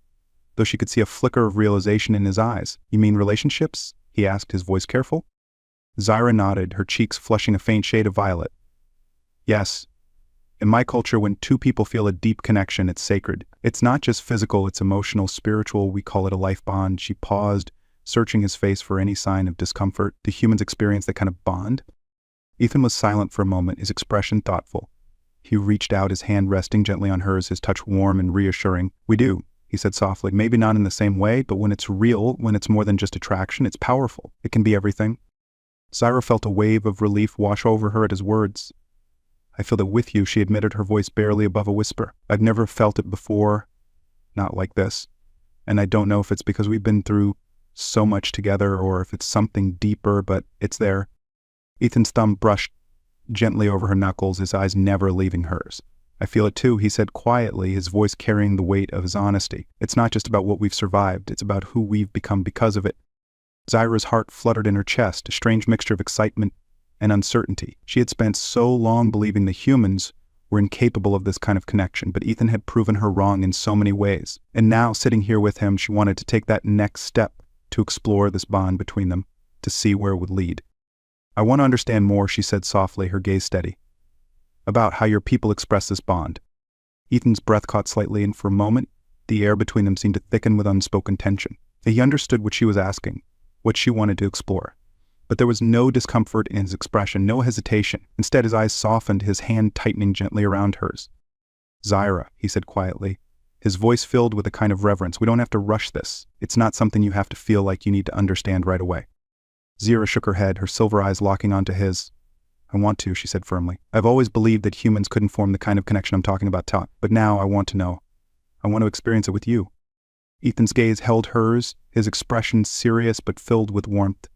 though she could see a flicker of realization in his eyes. "You mean relationships?" he asked, his voice careful. Zira nodded, her cheeks flushing a faint shade of violet. "Yes. In my culture, when two people feel a deep connection, it's sacred. It's not just physical, it's emotional, spiritual. We call it a life bond." She paused, searching his face for any sign of discomfort. "Do humans experience that kind of bond?" Ethan was silent for a moment, his expression thoughtful. He reached out, his hand resting gently on hers, his touch warm and reassuring. "We do," he said softly. "Maybe not in the same way, but when it's real, when it's more than just attraction, it's powerful. It can be everything." Zira felt a wave of relief wash over her at his words. "I feel that with you," she admitted, her voice barely above a whisper. "I've never felt it before, not like this. And I don't know if it's because we've been through so much together or if it's something deeper, but it's there." Ethan's thumb brushed gently over her knuckles, his eyes never leaving hers. "I feel it too," he said quietly, his voice carrying the weight of his honesty. "It's not just about what we've survived, it's about who we've become because of it." Zira's heart fluttered in her chest, a strange mixture of excitement and uncertainty. She had spent so long believing the humans were incapable of this kind of connection, but Ethan had proven her wrong in so many ways. And now, sitting here with him, she wanted to take that next step to explore this bond between them, to see where it would lead. "I want to understand more," she said softly, her gaze steady, "about how your people express this bond." Ethan's breath caught slightly, and for a moment, the air between them seemed to thicken with unspoken tension. He understood what she was asking, what she wanted to explore. But there was no discomfort in his expression, no hesitation. Instead, his eyes softened, his hand tightening gently around hers. "Zira," he said quietly, his voice filled with a kind of reverence, "we don't have to rush this. It's not something you have to feel like you need to understand right away." Zira shook her head, her silver eyes locking onto his. "I want to," she said firmly. "I've always believed that humans couldn't form the kind of connection I'm talking about, but now I want to know. I want to experience it with you." Ethan's gaze held hers, his expression serious but filled with warmth.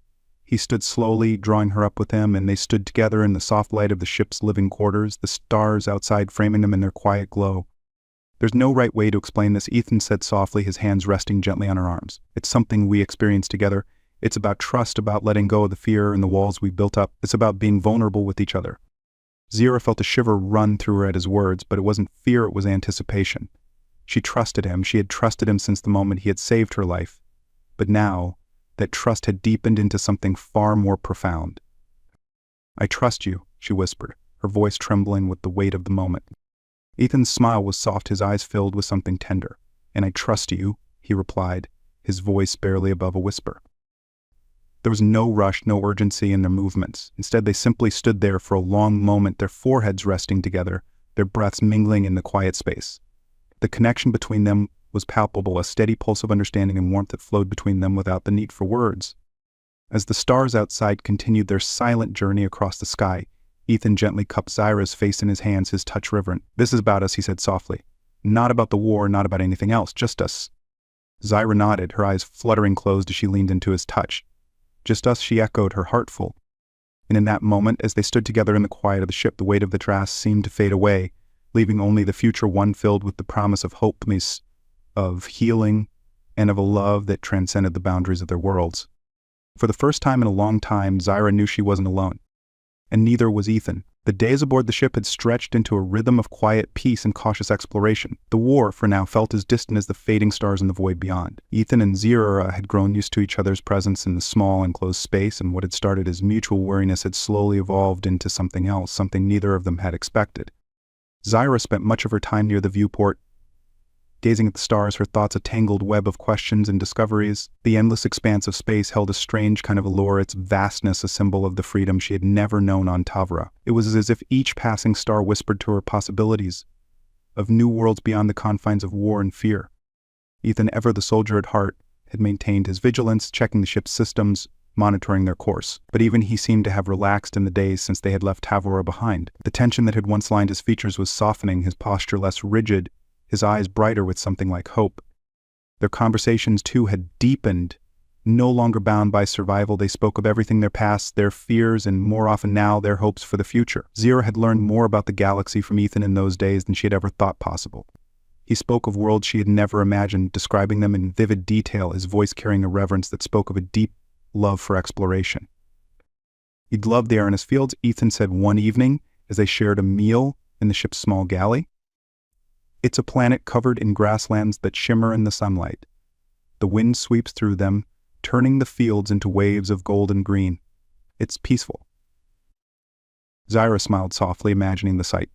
He stood slowly, drawing her up with him, and they stood together in the soft light of the ship's living quarters, the stars outside framing them in their quiet glow. "There's no right way to explain this," Ethan said softly, his hands resting gently on her arms. "It's something we experience together. It's about trust, about letting go of the fear and the walls we built up. It's about being vulnerable with each other." Zira felt a shiver run through her at his words, but it wasn't fear, it was anticipation. She trusted him. She had trusted him since the moment he had saved her life. But now, that trust had deepened into something far more profound. "I trust you," she whispered, her voice trembling with the weight of the moment. Ethan's smile was soft, his eyes filled with something tender. "And I trust you," he replied, his voice barely above a whisper. There was no rush, no urgency in their movements. Instead, they simply stood there for a long moment, their foreheads resting together, their breaths mingling in the quiet space. The connection between them was palpable, a steady pulse of understanding and warmth that flowed between them without the need for words. As the stars outside continued their silent journey across the sky, Ethan gently cupped Zira's face in his hands, his touch reverent. "This is about us," he said softly. "Not about the war, not about anything else, just us." Zira nodded, her eyes fluttering closed as she leaned into his touch. "Just us," she echoed, her heart full. And in that moment, as they stood together in the quiet of the ship, the weight of the task seemed to fade away, leaving only the future one filled with the promise of hope, of healing, and of a love that transcended the boundaries of their worlds. For the first time in a long time, Zira knew she wasn't alone. And neither was Ethan. The days aboard the ship had stretched into a rhythm of quiet peace and cautious exploration. The war, for now, felt as distant as the fading stars in the void beyond. Ethan and Zira had grown used to each other's presence in the small, enclosed space, and what had started as mutual weariness had slowly evolved into something else, something neither of them had expected. Zira spent much of her time near the viewport, gazing at the stars, her thoughts a tangled web of questions and discoveries. The endless expanse of space held a strange kind of allure, its vastness a symbol of the freedom she had never known on Tavra. It was as if each passing star whispered to her possibilities of new worlds beyond the confines of war and fear. Ethan, ever the soldier at heart, had maintained his vigilance, checking the ship's systems, monitoring their course. But even he seemed to have relaxed in the days since they had left Tavra behind. The tension that had once lined his features was softening, his posture less rigid, his eyes brighter with something like hope. Their conversations, too, had deepened, No longer bound by survival, they spoke of everything, their past, their fears, and more often now, their hopes for the future. Zira had learned more about the galaxy from Ethan in those days than she had ever thought possible. He spoke of worlds she had never imagined, describing them in vivid detail, his voice carrying a reverence that spoke of a deep love for exploration. He'd loved the Aranus fields, Ethan said one evening as they shared a meal in the ship's small galley. It's a planet covered in grasslands that shimmer in the sunlight. The wind sweeps through them, turning the fields into waves of gold and green. It's peaceful. Zyra smiled softly, imagining the sight.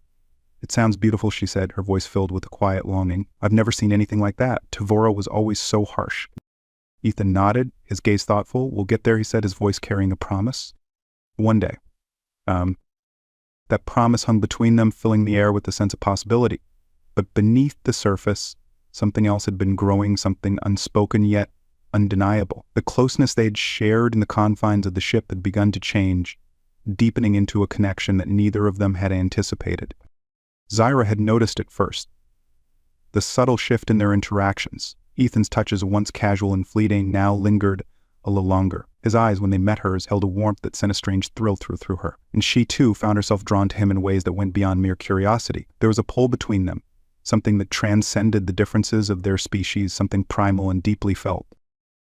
It sounds beautiful, she said, her voice filled with a quiet longing. I've never seen anything like that. Tavora was always so harsh. Ethan nodded, his gaze thoughtful. We'll get there, he said, his voice carrying a promise. One day. That promise hung between them, filling the air with a sense of possibility. But beneath the surface, something else had been growing, something unspoken yet undeniable. The closeness they had shared in the confines of the ship had begun to change, deepening into a connection that neither of them had anticipated. Zyra had noticed it first. The subtle shift in their interactions. Ethan's touches, once casual and fleeting, now lingered a little longer. His eyes, when they met hers, held a warmth that sent a strange thrill through her. And she, too, found herself drawn to him in ways that went beyond mere curiosity. There was a pull between them, something that transcended the differences of their species, something primal and deeply felt.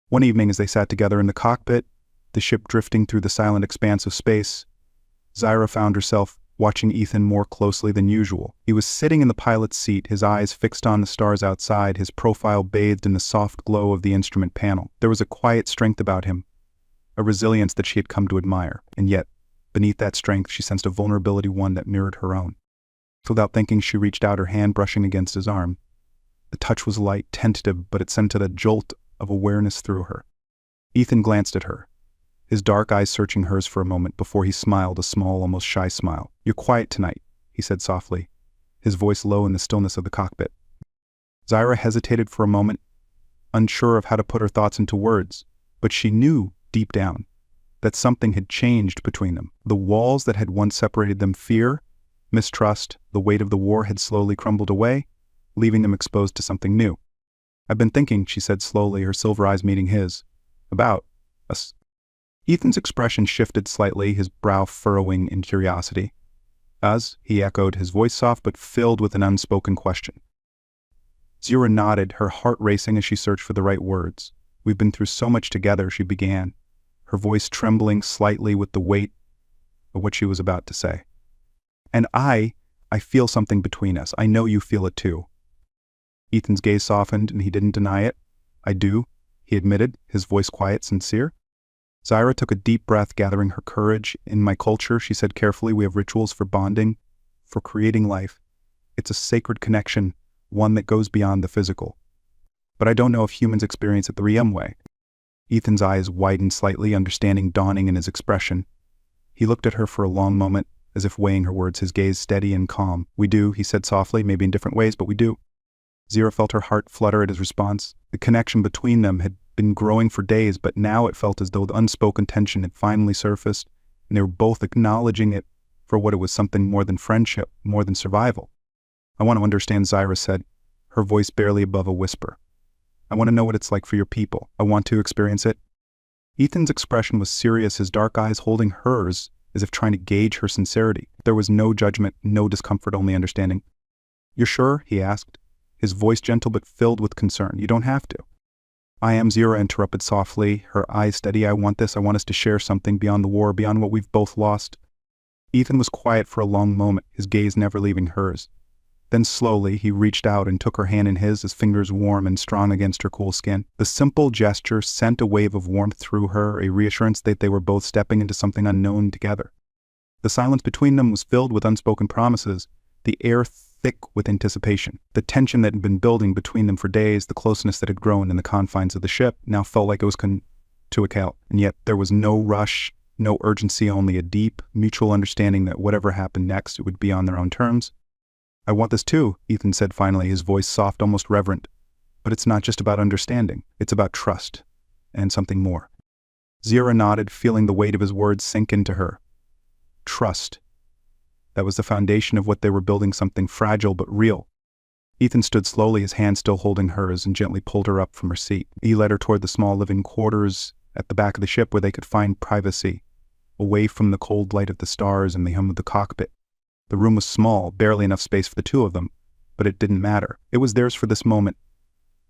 One evening, as they sat together in the cockpit, the ship drifting through the silent expanse of space, Zyra found herself watching Ethan more closely than usual. He was sitting in the pilot's seat, his eyes fixed on the stars outside, his profile bathed in the soft glow of the instrument panel. There was a quiet strength about him, a resilience that she had come to admire, and yet, beneath that strength, she sensed a vulnerability, one that mirrored her own. Without thinking, she reached out, her hand brushing against his arm. The touch was light, tentative, but it sent a jolt of awareness through her. Ethan glanced at her, his dark eyes searching hers for a moment before he smiled, a small, almost shy smile. You're quiet tonight, he said softly, his voice low in the stillness of the cockpit. Zyra hesitated for a moment, unsure of how to put her thoughts into words, but she knew, deep down, that something had changed between them. The walls that had once separated them, fear, mistrust, the weight of the war, had slowly crumbled away, leaving them exposed to something new. I've been thinking, she said slowly, her silver eyes meeting his, about us. Ethan's expression shifted slightly, his brow furrowing in curiosity. Us, he echoed, his voice soft but filled with an unspoken question. Zyra nodded, her heart racing as she searched for the right words. We've been through so much together, she began, her voice trembling slightly with the weight of what she was about to say. And I feel something between us. I know you feel it too. Ethan's gaze softened, and he didn't deny it. I do, he admitted, his voice quiet, sincere. Zyra took a deep breath, gathering her courage. In my culture, she said carefully, we have rituals for bonding, for creating life. It's a sacred connection, one that goes beyond the physical. But I don't know if humans experience it the Riem way. Ethan's eyes widened slightly, understanding dawning in his expression. He looked at her for a long moment, as if weighing her words, his gaze steady and calm. We do, he said softly, maybe in different ways, but we do. Zyra felt her heart flutter at his response. The connection between them had been growing for days, but now it felt as though the unspoken tension had finally surfaced, and they were both acknowledging it for what it was, something more than friendship, more than survival. I want to understand, Zyra said, her voice barely above a whisper. I want to know what it's like for your people. I want to experience it. Ethan's expression was serious, his dark eyes holding hers as if trying to gauge her sincerity. There was no judgment, no discomfort, only understanding. You're sure? He asked, his voice gentle but filled with concern. You don't have to. I am, Zyra interrupted softly, her eyes steady. I want this. I want us to share something beyond the war, beyond what we've both lost. Ethan was quiet for a long moment, his gaze never leaving hers. Then slowly, he reached out and took her hand in his fingers warm and strong against her cool skin. The simple gesture sent a wave of warmth through her, a reassurance that they were both stepping into something unknown together. The silence between them was filled with unspoken promises, the air thick with anticipation. The tension that had been building between them for days, the closeness that had grown in the confines of the ship, now felt like it was to account. And yet there was no rush, no urgency, only a deep, mutual understanding that whatever happened next, it would be on their own terms. I want this too, Ethan said finally, his voice soft, almost reverent. But it's not just about understanding. It's about trust, and something more. Zyra nodded, feeling the weight of his words sink into her. Trust. That was the foundation of what they were building, something fragile but real. Ethan stood slowly, his hand still holding hers, and gently pulled her up from her seat. He led her toward the small living quarters at the back of the ship where they could find privacy, away from the cold light of the stars and the hum of the cockpit. The room was small, barely enough space for the two of them, but it didn't matter. It was theirs for this moment,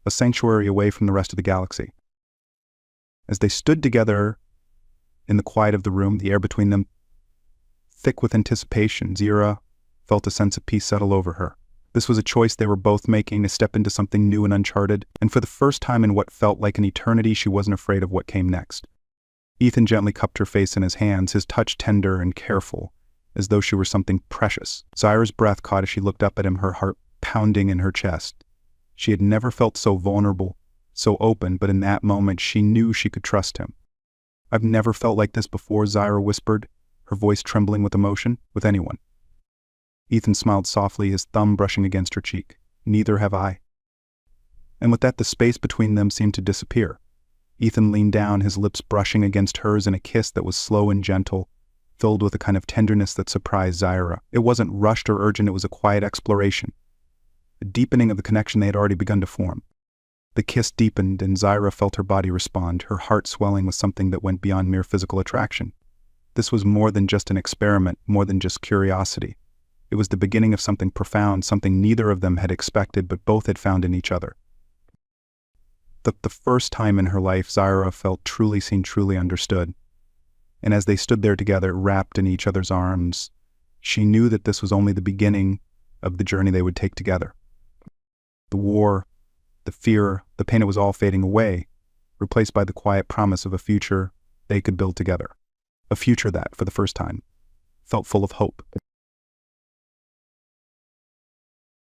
a sanctuary away from the rest of the galaxy. As they stood together in the quiet of the room, the air between them thick with anticipation, Zira felt a sense of peace settle over her. This was a choice they were both making, to step into something new and uncharted, and for the first time in what felt like an eternity, she wasn't afraid of what came next. Ethan gently cupped her face in his hands, his touch tender and careful, as though she were something precious. Zyra's breath caught as she looked up at him, her heart pounding in her chest. She had never felt so vulnerable, so open, but in that moment she knew she could trust him. "I've never felt like this before," Zyra whispered, her voice trembling with emotion, "with anyone." Ethan smiled softly, his thumb brushing against her cheek. "Neither have I." And with that, the space between them seemed to disappear. Ethan leaned down, his lips brushing against hers in a kiss that was slow and gentle, filled with a kind of tenderness that surprised Zyra. It wasn't rushed or urgent, it was a quiet exploration, a deepening of the connection they had already begun to form. The kiss deepened, and Zyra felt her body respond, her heart swelling with something that went beyond mere physical attraction. This was more than just an experiment, more than just curiosity. It was the beginning of something profound, something neither of them had expected, but both had found in each other. The first time in her life, Zyra felt truly seen, truly understood. And as they stood there together, wrapped in each other's arms, she knew that this was only the beginning of the journey they would take together. The war, the fear, the pain, it was all fading away, replaced by the quiet promise of a future they could build together. A future that, for the first time, felt full of hope.